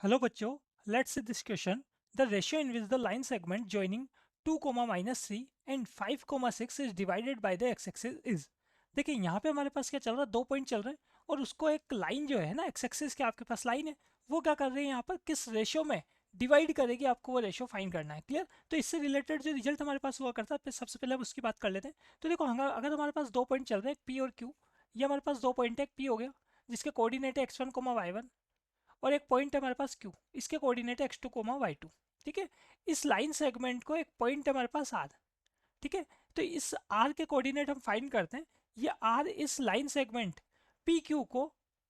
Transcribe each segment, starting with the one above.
Hello बच्चों, let's see this question. The ratio in which the line segment joining 2, -3 and 5, 6 is divided by the x-axis is. देखिए यहाँ पे हमारे पास क्या चल रहा है, 2 पॉइंट चल रहे हैं और उसको एक लाइन जो है ना x-axis के आपके पास लाइन है, वो क्या कर रही है यहाँ पर किस रेशियो में डिवाइड करेगी, आपको वो रेशियो फाइंड करना है। क्लियर? तो इससे रिलेटेड जो रिजल्ट हमारे पास हुआ करता है, सबसे पहले हम उसकी बात कर लेते हैं। तो देखो अगर हमारे पास 2 पॉइंट चल रहे हैं, P और Q, ये हमारे पास 2 पॉइंट है, P हो गया जिसके कोऑर्डिनेट है x1, y1, और एक पॉइंट है हमारे पास Q, इसके कोऑर्डिनेट है x2, y2। ठीक है, इस लाइन सेगमेंट को एक पॉइंट है हमारे पास R। ठीक है, तो इस R के कोऑर्डिनेट हम फाइंड करते हैं। ये R इस लाइन सेगमेंट PQ को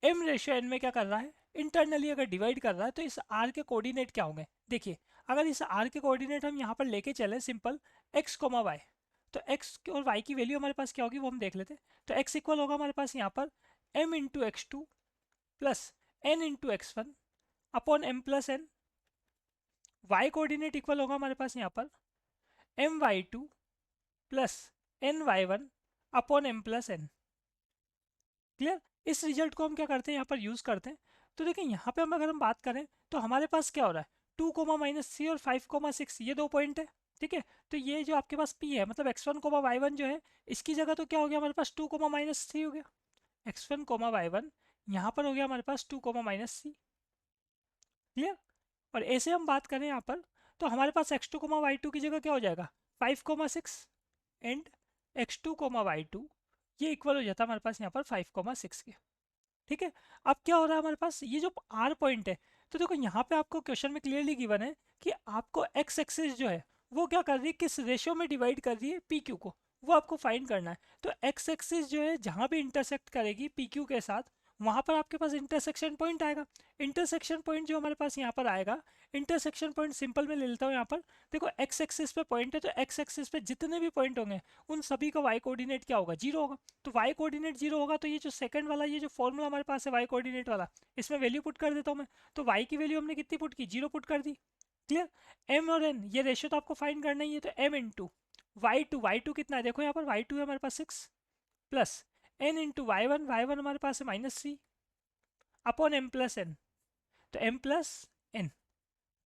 m/n में क्या कर रहा है, इंटरनली अगर डिवाइड कर रहा है, तो इस R के कोऑर्डिनेट क्या होंगे। देखिए अगर इस R के कोऑर्डिनेट हम यहाँ पर लेके चले सिंपल x, y, तो x और y की वैल्यू हमारे पास क्या होगी वो हम देख लेते हैं। तो x इक्वल होगा हमारे पास यहाँ पर m into x2 plus n into x1 upon m plus n। y coordinate equal होगा हमारे पास यहाँ पर m y2 plus n y1 upon m plus n। Clear? इस रिजल्ट को हम क्या करते हैं, यहाँ पर यूज करते हैं। तो देखिए यहाँ पे हम अगर हम बात करें तो हमारे पास क्या हो रहा है, 2, -3 और 5, 6 ये 2 पॉइंट है। ठीक है, तो ये जो आपके पास P है मतलब x1, y1 जो है, इसकी जगह तो क्या हो गया हमारे पास 2, -3 हो गया। x1, y1 यहाँ पर हो गया हमारे पास 2, -3। क्लियर? और ऐसे हम बात करें यहाँ पर तो हमारे पास x2, y2 की जगह क्या हो जाएगा 5, 6 एंड x2, y2 ये इक्वल हो जाता है हमारे पास यहाँ पर 5, 6 के। ठीक है, अब क्या हो रहा है हमारे पास ये जो R पॉइंट है, तो देखो यहाँ पे आपको क्वेश्चन में क्लियरली गिवन है कि आपको x एक्सिस जो है वो क्या कर रही है, किस रेशियो में डिवाइड कर रही है PQ को, वो आपको फाइंड करना है। तो x एक्सिस जो है जहाँ भी इंटरसेक्ट करेगी PQ के साथ, वहाँ पर आपके पास इंटरसेक्शन पॉइंट आएगा। इंटरसेक्शन पॉइंट जो हमारे पास यहाँ पर आएगा, इंटरसेक्शन पॉइंट सिंपल में ले लेता हूँ यहाँ पर। देखो x एक्सिस पे पॉइंट है, तो x एक्सिस पे जितने भी पॉइंट होंगे उन सभी का y कोऑर्डिनेट क्या होगा, 0 होगा। तो y कोऑर्डिनेट 0 होगा, तो ये जो सेकंड वाला ये जो फॉर्मूला हमारे पास है y कोऑर्डिनेट वाला, इसमें वैल्यू पुट कर देता हूँ मैं। तो y की वैल्यू हमने कितनी पुट की, 0 पुट कर दी। क्लियर? m और n ये रेशियो तो आपको फाइंड करना ही है, तो m इंटू y2 कितना है, देखो यहाँ पर y2 है हमारे पास 6 प्लस n इंटू y1 हमारे पास है -3 अपॉन m प्लस n, तो m प्लस n।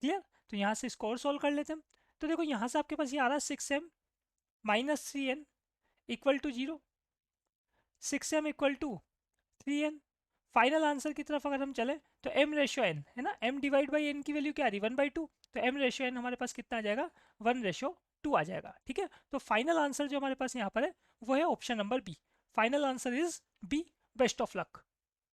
क्लियर? तो यहाँ से इसको और सोल्व कर लेते हैं हम। तो देखो यहाँ से आपके पास ये आ रहा है 6m minus 3n equal to 0, 6m equal to 3n। Final answer की तरफ अगर हम चले तो m/n है ना, m डिवाइड बाई n की वैल्यू क्या आ रही है 1/2, तो m/n हमारे पास कितना आ जाएगा 1/2 आ जाएगा। ठीक है, तो फाइनल आंसर जो हमारे पास यहाँ पर है वो है option number B. Final answer is B. Best of luck.